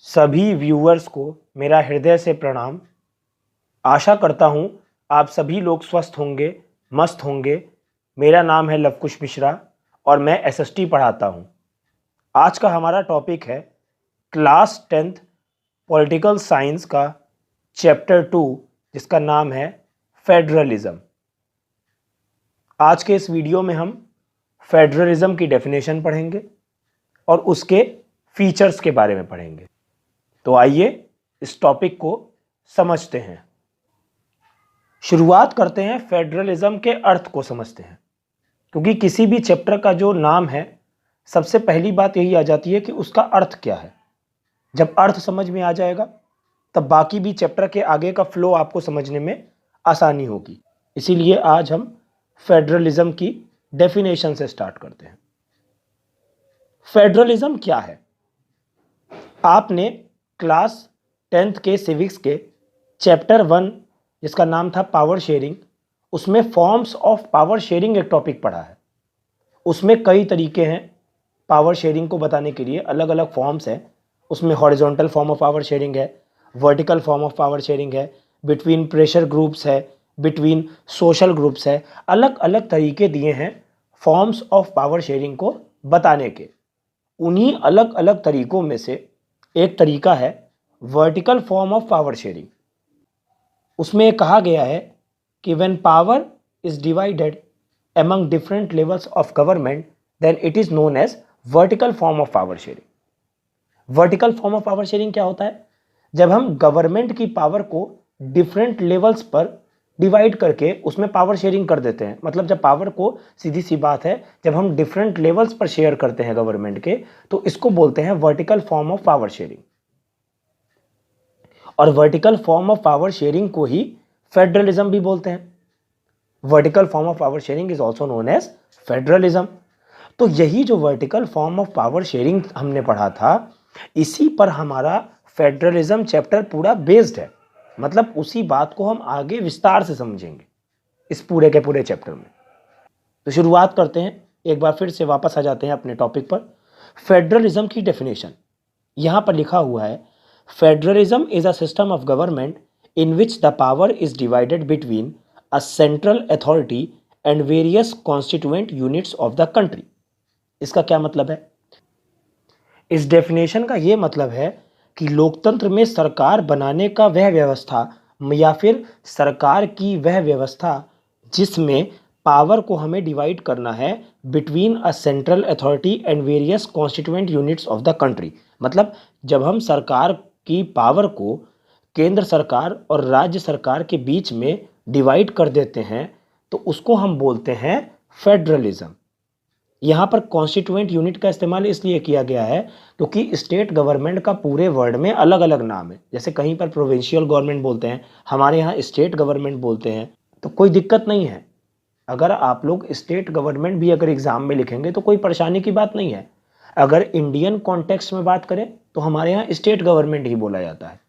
सभी व्यूअर्स को मेरा हृदय से प्रणाम। आशा करता हूँ आप सभी लोग स्वस्थ होंगे, मस्त होंगे। मेरा नाम है लवकुश मिश्रा और मैं एसएसटी पढ़ाता हूँ। आज का हमारा टॉपिक है क्लास 10th पॉलिटिकल साइंस का चैप्टर 2, जिसका नाम है फेडरलिज्म। आज के इस वीडियो में हम फेडरलिज्म की डेफिनेशन पढ़ेंगे और उसके फीचर्स के बारे में पढ़ेंगे। तो आइए इस टॉपिक को समझते हैं। शुरुआत करते हैं फेडरलिज्म के अर्थ को समझते हैं, क्योंकि किसी भी चैप्टर का जो नाम है, सबसे पहली बात यही आ जाती है कि उसका अर्थ क्या है। जब अर्थ समझ में आ जाएगा तब बाकी भी चैप्टर के आगे का फ्लो आपको समझने में आसानी होगी। इसीलिए आज हम फेडरलिज्म की डेफिनेशन से स्टार्ट करते हैं। फेडरलिज्म क्या है? आपने क्लास 10th के सिविक्स के चैप्टर 1, जिसका नाम था पावर शेयरिंग, उसमें फॉर्म्स ऑफ पावर शेयरिंग एक टॉपिक पढ़ा है। उसमें कई तरीके हैं पावर शेयरिंग को बताने के लिए, अलग अलग फॉर्म्स हैं। उसमें horizontal form of power sharing है, vertical form of power sharing है, बिटवीन प्रेशर ग्रुप्स है, बिटवीन सोशल ग्रुप्स है। अलग अलग तरीके दिए हैं फॉर्म्स ऑफ पावर शेयरिंग को बताने के। उन्हीं अलग अलग तरीकों में से एक तरीका है vertical form of power sharing. उसमें कहा गया है कि when power is divided among different levels of government, then it is known as vertical form of power sharing. Vertical form of power sharing क्या होता है? जब हम गवर्नमेंट की पावर को डिफरेंट लेवल्स पर डिवाइड करके उसमें पावर शेयरिंग कर देते हैं। मतलब जब पावर को, सीधी सी बात है, जब हम डिफरेंट लेवल्स पर शेयर करते हैं गवर्नमेंट के, तो इसको बोलते हैं vertical form of power sharing. और vertical form of power sharing को ही फेडरलिज्म भी बोलते हैं। Vertical form of power sharing is also known as federalism. तो यही जो vertical form of power sharing हमने पढ़ा था, इसी पर हमारा फेडरलिज्म चैप्टर पूरा बेस्ड है। मतलब उसी बात को हम आगे विस्तार से समझेंगे इस पूरे के पूरे चैप्टर में। तो शुरुआत करते हैं, एक बार फिर से वापस आ जाते हैं अपने टॉपिक पर। फेडरलिज्म की डेफिनेशन यहां पर लिखा हुआ है, federalism is a system of government in which the power is divided between a central authority and various constituent units of the country। इसका क्या मतलब है? इस डेफिनेशन का यह मतलब है कि लोकतंत्र में सरकार बनाने का वह व्यवस्था या फिर सरकार की वह व्यवस्था जिसमें पावर को हमें डिवाइड करना है between a central authority and various constituent units of the country. मतलब जब हम सरकार की पावर को केंद्र सरकार और राज्य सरकार के बीच में डिवाइड कर देते हैं, तो उसको हम बोलते हैं फेडरलिज्म। यहाँ पर कॉन्स्टिट्यूएंट यूनिट का इस्तेमाल इसलिए किया गया है क्योंकि स्टेट गवर्नमेंट का पूरे वर्ल्ड में अलग अलग नाम है। जैसे कहीं पर प्रोविंशियल गवर्नमेंट बोलते हैं, हमारे यहाँ स्टेट गवर्नमेंट बोलते हैं। तो कोई दिक्कत नहीं है, अगर आप लोग स्टेट गवर्नमेंट भी अगर एग्जाम में लिखेंगे तो कोई परेशानी की बात नहीं है। अगर इंडियन कॉन्टेक्स्ट में बात करें तो हमारे यहाँ स्टेट गवर्नमेंट ही बोला जाता है।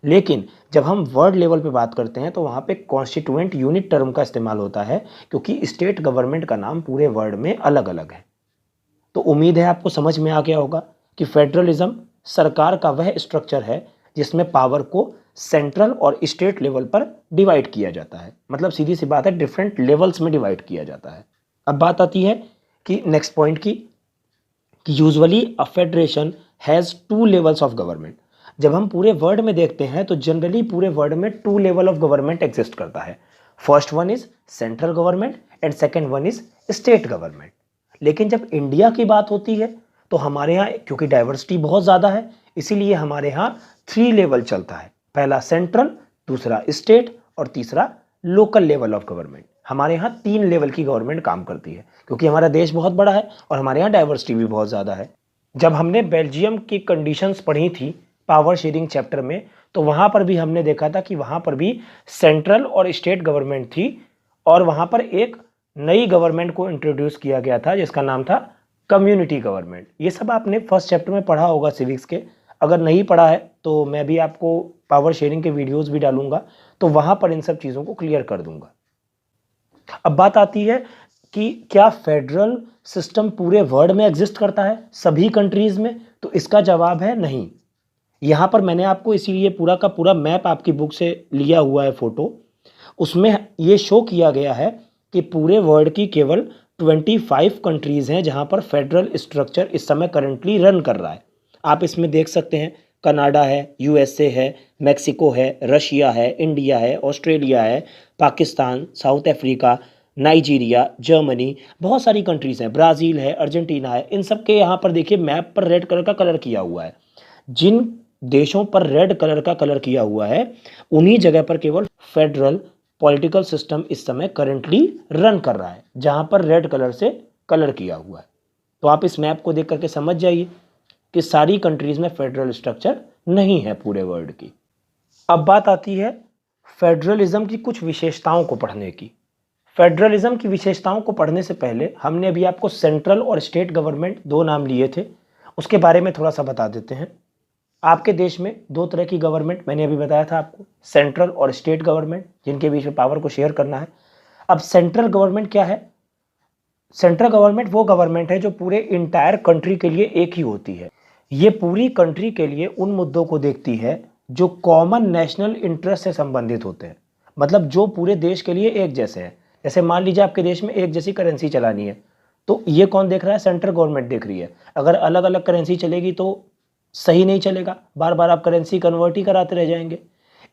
लेकिन जब हम वर्ल्ड लेवल पे बात करते हैं तो वहाँ पे कॉन्स्टिट्यूएंट यूनिट टर्म का इस्तेमाल होता है, क्योंकि स्टेट गवर्नमेंट का नाम पूरे वर्ल्ड में अलग अलग है। तो उम्मीद है आपको समझ में आ गया होगा कि फेडरलिज्म सरकार का वह स्ट्रक्चर है जिसमें पावर को सेंट्रल और स्टेट लेवल पर डिवाइड किया जाता है। मतलब सीधी सी बात है, डिफरेंट लेवल्स में डिवाइड किया जाता है। अब बात आती है कि नेक्स्ट पॉइंट की, कि usually a federation has 2 levels of government. जब हम पूरे वर्ल्ड में देखते हैं तो जनरली पूरे वर्ल्ड में 2 लेवल ऑफ गवर्नमेंट एग्जिस्ट करता है। First one is central government and second one is state government. लेकिन जब इंडिया की बात होती है तो हमारे यहाँ, क्योंकि डाइवर्सिटी बहुत ज़्यादा है, इसीलिए हमारे यहाँ 3 लेवल चलता है। पहला सेंट्रल, दूसरा स्टेट और तीसरा लोकल लेवल ऑफ गवर्नमेंट। हमारे यहाँ 3 लेवल की गवर्नमेंट काम करती है, क्योंकि हमारा देश बहुत बड़ा है और हमारे यहाँ डाइवर्सिटी भी बहुत ज़्यादा है। जब हमने बेल्जियम की कंडीशंस पढ़ी थी पावर शेयरिंग चैप्टर में, तो वहाँ पर भी हमने देखा था कि वहाँ पर भी सेंट्रल और स्टेट गवर्नमेंट थी और वहाँ पर एक नई गवर्नमेंट को इंट्रोड्यूस किया गया था जिसका नाम था कम्युनिटी गवर्नमेंट। ये सब आपने फर्स्ट चैप्टर में पढ़ा होगा सिविक्स के। अगर नहीं पढ़ा है तो मैं भी आपको पावर शेयरिंग के वीडियोज़ भी डालूंगा, तो वहाँ पर इन सब चीज़ों को क्लियर कर दूंगा। अब बात आती है कि क्या फेडरल सिस्टम पूरे वर्ल्ड में एग्जिस्ट करता है, सभी कंट्रीज़ में? तो इसका जवाब है नहीं। यहाँ पर मैंने आपको इसीलिए पूरा का पूरा मैप आपकी बुक से लिया हुआ है फोटो, उसमें ये शो किया गया है कि पूरे वर्ल्ड की केवल 25 कंट्रीज़ हैं जहाँ पर फेडरल स्ट्रक्चर इस समय करंटली रन कर रहा है। आप इसमें देख सकते हैं कनाडा है, यूएसए है, मेक्सिको है, रशिया है, इंडिया है, ऑस्ट्रेलिया है, Pakistan, south Africa, Nigeria, Germany, बहुत सारी कंट्रीज़ हैं, ब्राज़ील है, अर्जेंटीना है। इन सब के यहाँ पर देखिए मैप पर रेड कलर का कलर किया हुआ है। जिन देशों पर रेड कलर का कलर किया हुआ है उन्हीं जगह पर केवल फेडरल पॉलिटिकल सिस्टम इस समय करंटली रन कर रहा है, जहां पर रेड कलर से कलर किया हुआ है। तो आप इस मैप को देख करके समझ जाइए कि सारी कंट्रीज में फेडरल स्ट्रक्चर नहीं है पूरे वर्ल्ड की। अब बात आती है फेडरलिज्म की कुछ विशेषताओं को पढ़ने की। फेडरलिज्म की विशेषताओं को पढ़ने से पहले हमने अभी आपको सेंट्रल और स्टेट गवर्नमेंट दो नाम लिए थे, उसके बारे में थोड़ा सा बता देते हैं। आपके देश में दो तरह की गवर्नमेंट मैंने अभी बताया था आपको, सेंट्रल और स्टेट गवर्नमेंट, जिनके बीच में पावर को शेयर करना है। अब सेंट्रल गवर्नमेंट क्या है? सेंट्रल गवर्नमेंट वो गवर्नमेंट है जो पूरे इंटायर कंट्री के लिए एक ही होती है। ये पूरी कंट्री के लिए उन मुद्दों को देखती है जो कॉमन नेशनल इंटरेस्ट से संबंधित होते हैं, मतलब जो पूरे देश के लिए एक जैसे हैं। जैसे मान लीजिए आपके देश में एक जैसी करेंसी चलानी है, तो ये कौन देख रहा है? सेंट्रल गवर्नमेंट देख रही है। अगर अलग अलग करेंसी चलेगी तो सही नहीं चलेगा, बार बार आप करेंसी कन्वर्ट ही कराते रह जाएंगे।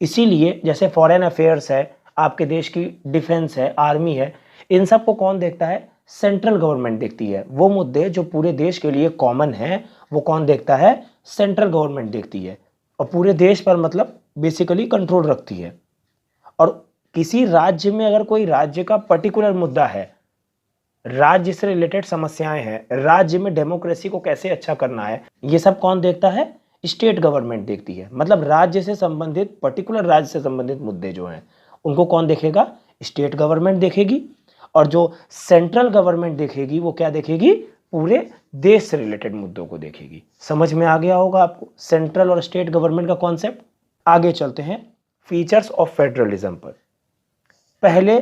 इसीलिए जैसे फॉरेन अफेयर्स है, आपके देश की डिफेंस है, आर्मी है, इन सब को कौन देखता है? सेंट्रल गवर्नमेंट देखती है। वो मुद्दे जो पूरे देश के लिए कॉमन है वो कौन देखता है? सेंट्रल गवर्नमेंट देखती है, और पूरे देश पर मतलब बेसिकली कंट्रोल रखती है। और किसी राज्य में अगर कोई राज्य का पर्टिकुलर मुद्दा है, राज्य से रिलेटेड समस्याएं हैं, राज्य में डेमोक्रेसी को कैसे अच्छा करना है, ये सब कौन देखता है? स्टेट गवर्नमेंट देखती है। मतलब राज्य से संबंधित, पर्टिकुलर राज्य से संबंधित मुद्दे जो हैं उनको कौन देखेगा? स्टेट गवर्नमेंट देखेगी। और जो सेंट्रल गवर्नमेंट देखेगी वो क्या देखेगी? पूरे देश से रिलेटेड मुद्दों को देखेगी। समझ में आ गया होगा आपको सेंट्रल और स्टेट गवर्नमेंट का कॉन्सेप्ट। आगे चलते हैं फीचर्स ऑफ फेडरलिज्म पर। पहले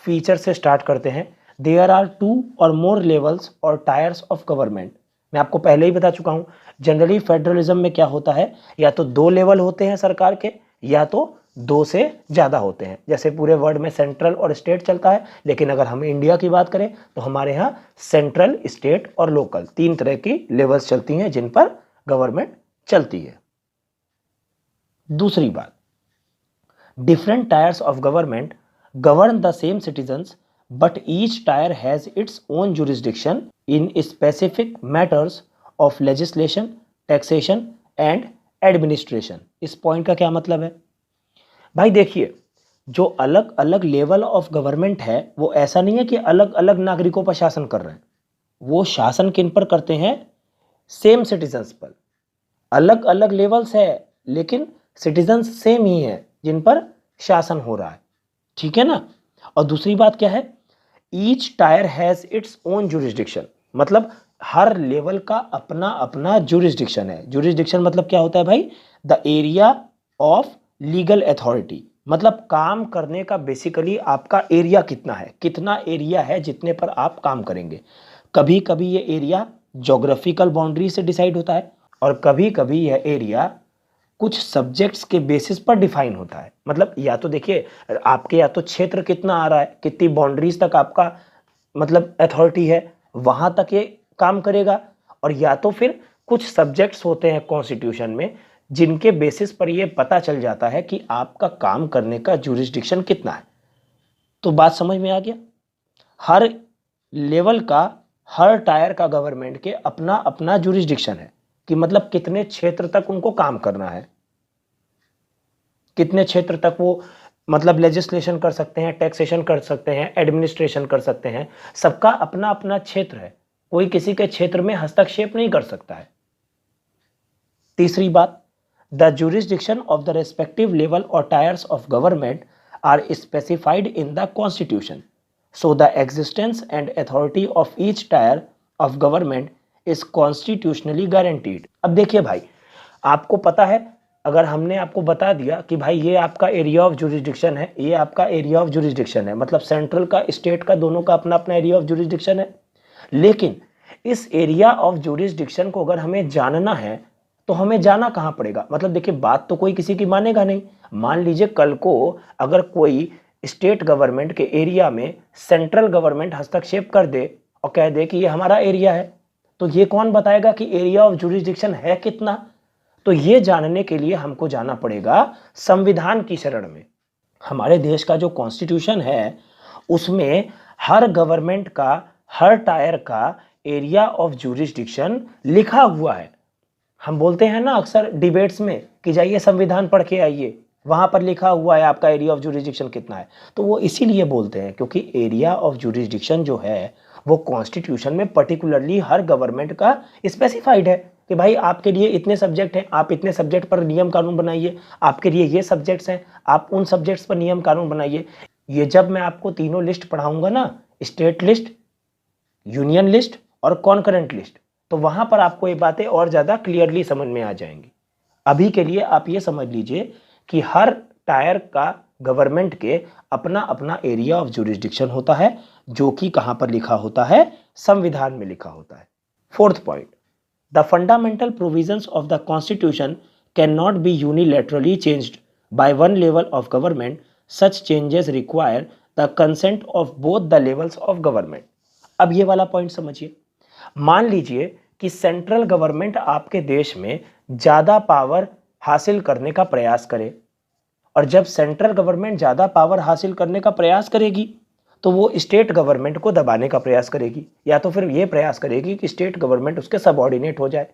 फीचर से स्टार्ट करते हैं। देयर आर 2 और मोर लेवल्स और टायर्स ऑफ गवर्नमेंट। मैं आपको पहले ही बता चुका हूं, जनरली फेडरलिज्म में क्या होता है, या तो 2 लेवल होते हैं सरकार के, या तो 2 से ज़्यादा होते हैं। जैसे पूरे वर्ल्ड में सेंट्रल और स्टेट चलता है, लेकिन अगर हम इंडिया की बात करें तो हमारे यहाँ सेंट्रल, स्टेट और लोकल 3 तरह की लेवल्स चलती हैं जिन पर गवर्नमेंट चलती है। दूसरी बात, different tyres of government govern the same citizens, but each tier has its own jurisdiction in specific matters of legislation, taxation and administration। इस पॉइंट का क्या मतलब है भाई? देखिए, जो अलग अलग लेवल ऑफ गवर्नमेंट है वो ऐसा नहीं है कि अलग अलग नागरिकों पर शासन कर रहे हैं। वो शासन किन पर करते हैं? सेम सिटीजन्स पर। अलग अलग लेवल्स है लेकिन सिटीजन्स सेम ही है जिन पर शासन हो रहा है, ठीक है ना। और दूसरी बात क्या है? Each tyre has its own jurisdiction, मतलब हर लेवल का अपना अपना जुरिस्डिक्शन है। जुरिस्डिक्शन मतलब क्या होता है भाई? The area of legal authority, मतलब काम करने का बेसिकली आपका एरिया कितना है, कितना एरिया है जितने पर आप काम करेंगे। कभी कभी ये एरिया ज्योग्राफिकल बाउंड्री से डिसाइड होता है, और कभी कभी यह एरिया कुछ सब्जेक्ट्स के बेसिस पर डिफाइन होता है। मतलब या तो देखिए आपके या तो क्षेत्र कितना आ रहा है, कितनी बाउंड्रीज तक आपका मतलब अथॉरिटी है, वहां तक ये काम करेगा, और या तो फिर कुछ सब्जेक्ट्स होते हैं कॉन्स्टिट्यूशन में जिनके बेसिस पर ये पता चल जाता है कि आपका काम करने का जुरिस्डिक्शन कितना है। तो बात समझ में आ गया? हर लेवल का, हर टायर का गवर्नमेंट के अपना अपना जुरिस्डिक्शन है कि मतलब कितने क्षेत्र तक उनको काम करना है, कितने क्षेत्र तक वो मतलब लेजिस्लेशन कर सकते हैं, टैक्सेशन कर सकते हैं, एडमिनिस्ट्रेशन कर सकते हैं। सबका अपना अपना क्षेत्र है, कोई किसी के क्षेत्र में हस्तक्षेप नहीं कर सकता है। तीसरी बात, the jurisdiction of the respective level और tiers of government are specified in the constitution, so the existence and authority of each tier of government is constitutionally guaranteed. अब देखिए भाई, आपको पता है, अगर हमने आपको बता दिया कि भाई ये आपका एरिया ऑफ जुरिस्डिक्शन है, ये आपका एरिया ऑफ जुरिस्डिक्शन है, मतलब सेंट्रल का, स्टेट का, दोनों का अपना अपना एरिया ऑफ जुरिस्डिक्शन है। लेकिन इस एरिया ऑफ जुरिस्डिक्शन को अगर हमें जानना है तो हमें जाना कहाँ पड़ेगा? मतलब देखिए, बात तो कोई किसी की मानेगा नहीं। मान लीजिए कल को अगर कोई स्टेट गवर्नमेंट के एरिया में सेंट्रल गवर्नमेंट हस्तक्षेप कर दे और कह दे कि ये हमारा एरिया है, तो ये कौन बताएगा कि एरिया ऑफ जुरिसडिक्शन है कितना? तो ये जानने के लिए हमको जाना पड़ेगा संविधान की शरण में। हमारे देश का जो कॉन्स्टिट्यूशन है उसमें हर गवर्नमेंट का, हर टायर का एरिया ऑफ जुरिसडिक्शन लिखा हुआ है। हम बोलते हैं ना अक्सर डिबेट्स में कि जाइए संविधान पढ़ के आइए, वहां पर लिखा हुआ है आपका एरिया ऑफ जुरिसडिक्शन कितना है। तो वो इसीलिए बोलते हैं क्योंकि एरिया ऑफ जुरिसडिक्शन जो है वो कॉन्स्टिट्यूशन में पर्टिकुलरली हर गवर्नमेंट का स्पेसिफाइड है कि भाई आपके लिए इतने सब्जेक्ट हैं, आप इतने सब्जेक्ट पर नियम कानून बनाइए, आपके लिए ये सब्जेक्ट्स हैं, आप उन सब्जेक्ट्स पर नियम कानून बनाइए। ये जब मैं आपको तीनों लिस्ट पढ़ाऊंगा ना, स्टेट लिस्ट, यूनियन लिस्ट और कॉन्करेंट लिस्ट, तो वहां पर आपको ये बातें और ज़्यादा क्लियरली समझ में आ जाएंगी। अभी के लिए आप ये समझ लीजिए कि हर टायर का गवर्नमेंट के अपना अपना एरिया ऑफ जुरिसडिक्शन होता है, जो कि कहां पर लिखा होता है? संविधान में लिखा होता है। Fourth point, the fundamental provisions of the constitution can not be unilaterally changed by one level of government, such changes require the consent of both the levels of government. अब ये वाला पॉइंट समझिए। मान लीजिए कि सेंट्रल गवर्नमेंट आपके देश में ज़्यादा पावर हासिल करने का प्रयास करे, और जब सेंट्रल गवर्नमेंट ज़्यादा पावर हासिल करने का प्रयास करेगी तो वो स्टेट गवर्नमेंट को दबाने का प्रयास करेगी, या तो फिर ये प्रयास करेगी कि स्टेट गवर्नमेंट उसके सबऑर्डिनेट हो जाए।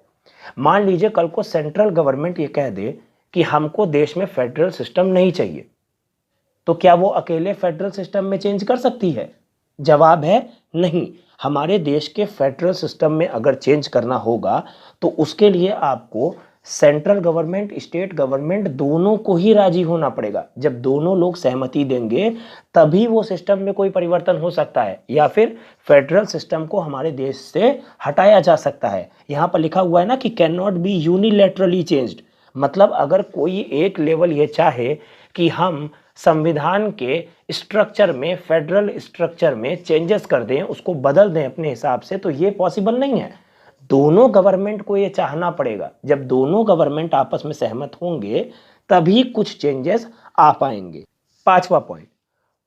मान लीजिए कल को सेंट्रल गवर्नमेंट ये कह दे कि हमको देश में फेडरल सिस्टम नहीं चाहिए, तो क्या वो अकेले फेडरल सिस्टम में चेंज कर सकती है? जवाब है नहीं। हमारे देश के फेडरल सिस्टम में अगर चेंज करना होगा तो उसके लिए आपको सेंट्रल गवर्नमेंट, स्टेट गवर्नमेंट दोनों को ही राजी होना पड़ेगा। जब दोनों लोग सहमति देंगे तभी वो सिस्टम में कोई परिवर्तन हो सकता है, या फिर फेडरल सिस्टम को हमारे देश से हटाया जा सकता है। यहाँ पर लिखा हुआ है ना कि can not be unilaterally changed, मतलब अगर कोई एक लेवल ये चाहे कि हम संविधान के स्ट्रक्चर में, फेडरल स्ट्रक्चर में चेंजेस कर दें, उसको बदल दें अपने हिसाब से, तो ये पॉसिबल नहीं है। दोनों गवर्नमेंट को ये चाहना पड़ेगा। जब दोनों गवर्नमेंट आपस में सहमत होंगे तभी कुछ चेंजेस आ पाएंगे। पांचवा point,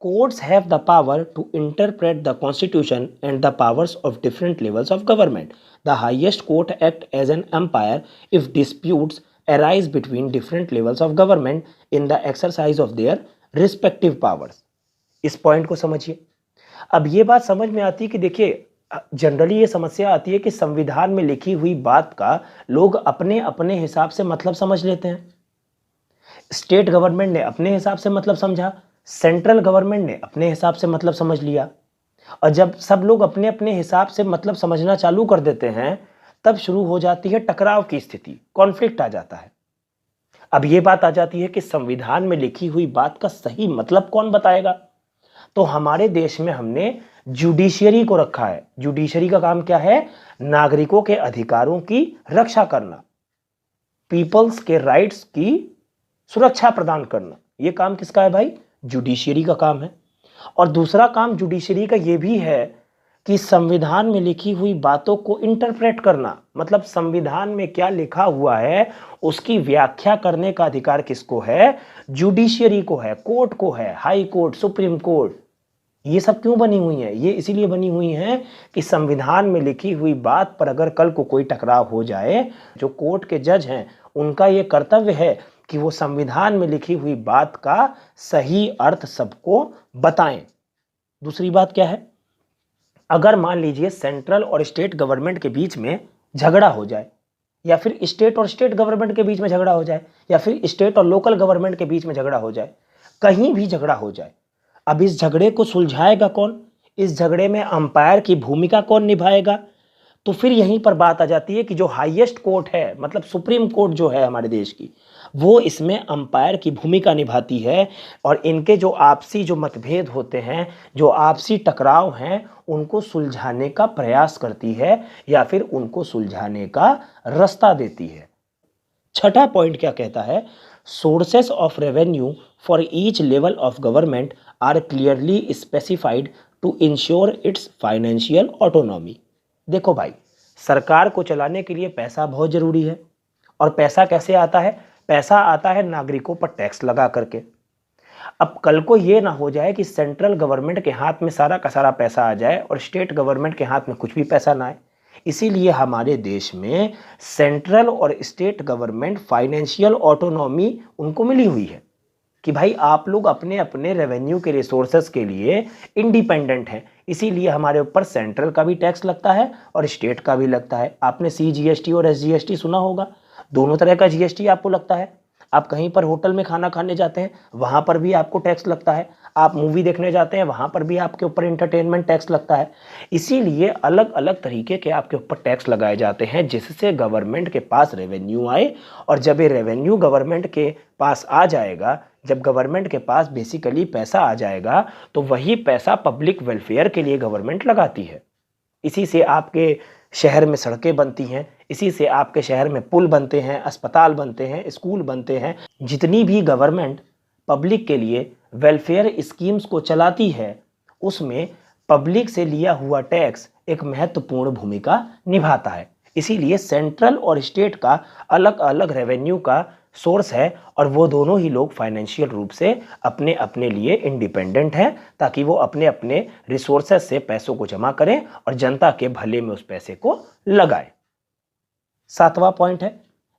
courts have the power to interpret the constitution and the powers of different levels of government. The highest court act as an umpire if disputes arise between different levels of government in the exercise of their respective powers। इस point को समझिए। अब ये बात समझ में आती है कि देखिए, जनरली ये समस्या आती है कि संविधान में लिखी हुई बात का लोग अपने अपने हिसाब से मतलब समझ लेते हैं। स्टेट गवर्नमेंट ने अपने हिसाब से मतलब समझा, सेंट्रल गवर्नमेंट ने अपने हिसाब से मतलब समझ लिया, और जब सब लोग अपने अपने हिसाब से मतलब समझना चालू कर देते हैं तब शुरू हो जाती है टकराव की स्थिति, कॉन्फ्लिक्ट आ जाता है। अब ये बात आ जाती है कि संविधान में लिखी हुई बात का सही मतलब कौन बताएगा? तो हमारे देश में हमने जुडिशियरी को रखा है। जुडिशियरी का काम क्या है? नागरिकों के अधिकारों की रक्षा करना, पीपल्स के राइट्स की सुरक्षा प्रदान करना। ये काम किसका है भाई? जुडिशियरी का काम है। और दूसरा काम जुडिशियरी का ये भी है कि संविधान में लिखी हुई बातों को इंटरप्रेट करना, मतलब संविधान में क्या लिखा हुआ है उसकी व्याख्या करने का अधिकार किसको है? जुडिशियरी को है, कोर्ट को है, हाई कोर्ट, सुप्रीम कोर्ट। ये सब क्यों बनी हुई है? ये इसीलिए बनी हुई है कि संविधान में लिखी हुई बात पर अगर कल को कोई टकराव हो जाए, जो कोर्ट के जज हैं उनका ये कर्तव्य है कि वो संविधान में लिखी हुई बात का सही अर्थ सबको बताएं। दूसरी बात क्या है? अगर मान लीजिए सेंट्रल और स्टेट गवर्नमेंट के बीच में झगड़ा हो जाए, या फिर स्टेट और स्टेट गवर्नमेंट के बीच में झगड़ा हो जाए, या फिर स्टेट और लोकल गवर्नमेंट के बीच में झगड़ा हो जाए, कहीं भी झगड़ा हो जाए, अब इस झगड़े को सुलझाएगा कौन? इस झगड़े में अंपायर की भूमिका कौन निभाएगा? तो फिर यहीं पर बात आ जाती है कि जो हाईएस्ट कोर्ट है, मतलब सुप्रीम कोर्ट जो है हमारे देश की, वो इसमें अंपायर की भूमिका निभाती है, और इनके जो आपसी जो मतभेद होते हैं, जो आपसी टकराव हैं, उनको सुलझाने का प्रयास करती है या फिर उनको सुलझाने का रास्ता देती है। छठा पॉइंट क्या कहता है? Sources of revenue for each level of government are clearly specified to ensure its financial autonomy. देखो भाई, सरकार को चलाने के लिए पैसा बहुत जरूरी है, और पैसा कैसे आता है? पैसा आता है नागरिकों पर टैक्स लगा करके। अब कल को ये ना हो जाए कि सेंट्रल गवर्नमेंट के हाथ में सारा का सारा पैसा आ जाए और स्टेट गवर्नमेंट के हाथ में कुछ भी पैसा ना आए। इसीलिए हमारे देश में सेंट्रल और स्टेट गवर्नमेंट फाइनेंशियल ऑटोनॉमी उनको मिली हुई है कि भाई आप लोग अपने अपने रेवेन्यू के रिसोर्सेज के लिए इंडिपेंडेंट हैं। इसीलिए हमारे ऊपर सेंट्रल का भी टैक्स लगता है और स्टेट का भी लगता है। आपने CGST और SGST सुना होगा, दोनों तरह का GST आपको लगता है। आप कहीं पर होटल में खाना खाने जाते हैं, वहाँ पर भी आपको टैक्स लगता है। आप मूवी देखने जाते हैं, वहाँ पर भी आपके ऊपर इंटरटेनमेंट टैक्स लगता है। इसीलिए अलग अलग तरीके के आपके ऊपर टैक्स लगाए जाते हैं जिससे गवर्नमेंट के पास रेवेन्यू आए। और जब ये रेवेन्यू गवर्नमेंट के पास आ जाएगा, जब गवर्नमेंट के पास बेसिकली पैसा आ जाएगा, तो वही पैसा पब्लिक वेलफेयर के लिए गवर्नमेंट लगाती है। इसी से आपके शहर में सड़कें बनती हैं, इसी से आपके शहर में पुल बनते हैं, अस्पताल बनते हैं, स्कूल बनते हैं। जितनी भी गवर्नमेंट पब्लिक के लिए वेलफेयर स्कीम्स को चलाती है, उसमें पब्लिक से लिया हुआ टैक्स एक महत्वपूर्ण भूमिका निभाता है। इसीलिए सेंट्रल और स्टेट का अलग अलग रेवेन्यू का सोर्स है और वो दोनों ही लोग फाइनेंशियल रूप से अपने अपने लिए इंडिपेंडेंट हैं, ताकि वो अपने अपने रिसोर्सेज से पैसों को जमा करें और जनता के भले में उस पैसे को लगाएं। 7वां पॉइंट है,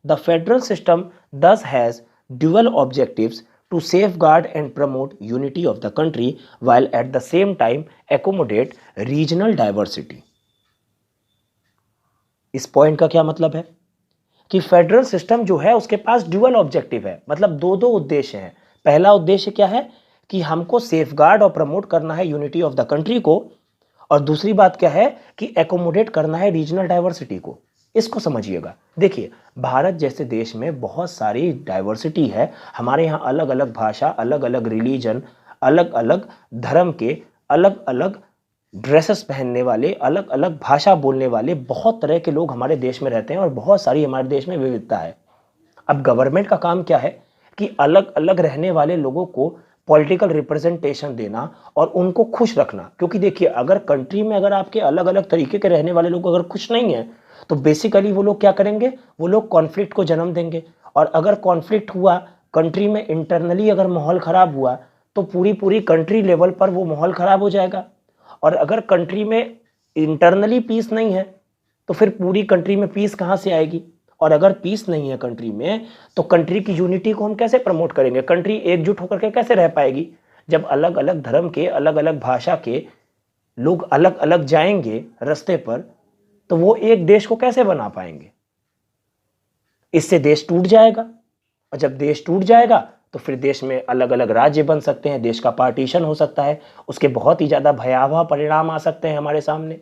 द फेडरल सिस्टम दस has dual objectives to safeguard and promote unity of the country while at the same time accommodate regional diversity। इस पॉइंट का क्या मतलब है कि फेडरल सिस्टम जो है उसके पास ड्यूअल ऑब्जेक्टिव है, मतलब दो दो उद्देश्य हैं। पहला उद्देश्य क्या है कि हमको सेफगार्ड और प्रमोट करना है यूनिटी ऑफ द कंट्री को, और दूसरी बात क्या है कि एकोमोडेट करना है रीजनल डाइवर्सिटी को। इसको समझिएगा। देखिए, भारत जैसे देश में बहुत सारी डाइवर्सिटी है। हमारे यहाँ अलग अलग भाषा, अलग अलग रिलीजन, अलग अलग धर्म के, अलग अलग ड्रेसेस पहनने वाले, अलग अलग भाषा बोलने वाले बहुत तरह के लोग हमारे देश में रहते हैं और बहुत सारी हमारे देश में विविधता है। अब गवर्नमेंट का काम क्या है कि अलग अलग रहने वाले लोगों को पॉलिटिकल रिप्रेजेंटेशन देना और उनको खुश रखना। क्योंकि देखिए, अगर कंट्री में अगर आपके अलग अलग तरीके के रहने वाले लोग अगर खुश नहीं हैं, तो बेसिकली वो लोग क्या करेंगे, वो लोग कॉन्फ्लिक्ट को जन्म देंगे। और अगर कॉन्फ्लिक्ट हुआ कंट्री में, इंटरनली अगर माहौल ख़राब हुआ, तो पूरी कंट्री लेवल पर वो माहौल ख़राब हो जाएगा। और अगर कंट्री में इंटरनली पीस नहीं है, तो फिर पूरी कंट्री में पीस कहाँ से आएगी? और अगर पीस नहीं है कंट्री में, तो कंट्री की यूनिटी को हम कैसे प्रमोट करेंगे? कंट्री एकजुट होकर के कैसे रह पाएगी? जब अलग अलग धर्म के, अलग अलग भाषा के लोग अलग अलग जाएंगे रास्ते पर, तो वो एक देश को कैसे बना पाएंगे? इससे देश टूट जाएगा। और जब देश टूट जाएगा तो फिर देश में अलग अलग राज्य बन सकते हैं, देश का पार्टीशन हो सकता है, उसके बहुत ही ज़्यादा भयावह परिणाम आ सकते हैं हमारे सामने।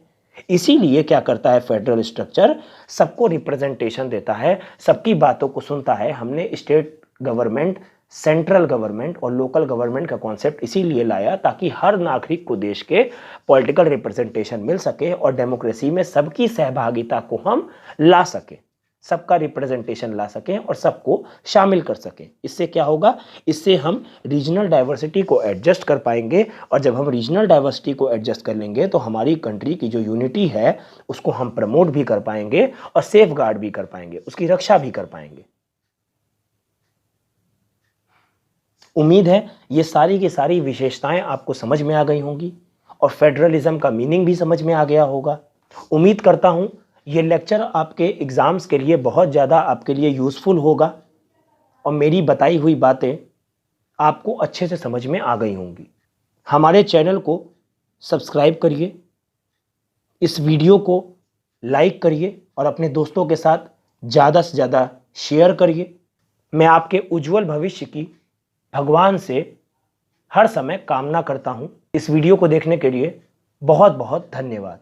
इसीलिए क्या करता है फेडरल स्ट्रक्चर, सबको रिप्रेजेंटेशन देता है, सबकी बातों को सुनता है। हमने स्टेट गवर्नमेंट, सेंट्रल गवर्नमेंट और लोकल गवर्नमेंट का कॉन्सेप्ट इसीलिए लाया ताकि हर नागरिक को देश के पॉलिटिकल रिप्रेजेंटेशन मिल सके और डेमोक्रेसी में सबकी सहभागिता को हम ला सकें, सबका रिप्रेजेंटेशन ला सकें और सबको शामिल कर सकें। इससे क्या होगा, इससे हम रीजनल डाइवर्सिटी को एडजस्ट कर पाएंगे। और जब हम रीजनल डाइवर्सिटी को एडजस्ट कर लेंगे तो हमारी कंट्री की जो यूनिटी है उसको हम प्रमोट भी कर पाएंगे और सेफ गार्ड भी कर पाएंगे, उसकी रक्षा भी कर पाएंगे। उम्मीद है ये सारी की सारी विशेषताएं आपको समझ में आ गई होंगी और फेडरलिज्म का मीनिंग भी समझ में आ गया होगा। उम्मीद करता हूं ये लेक्चर आपके एग्ज़ाम्स के लिए बहुत ज़्यादा आपके लिए यूज़फुल होगा और मेरी बताई हुई बातें आपको अच्छे से समझ में आ गई होंगी। हमारे चैनल को सब्सक्राइब करिए, इस वीडियो को लाइक करिए और अपने दोस्तों के साथ ज़्यादा से ज़्यादा शेयर करिए। मैं आपके उज्जवल भविष्य की भगवान से हर समय कामना करता हूँ। इस वीडियो को देखने के लिए बहुत बहुत धन्यवाद।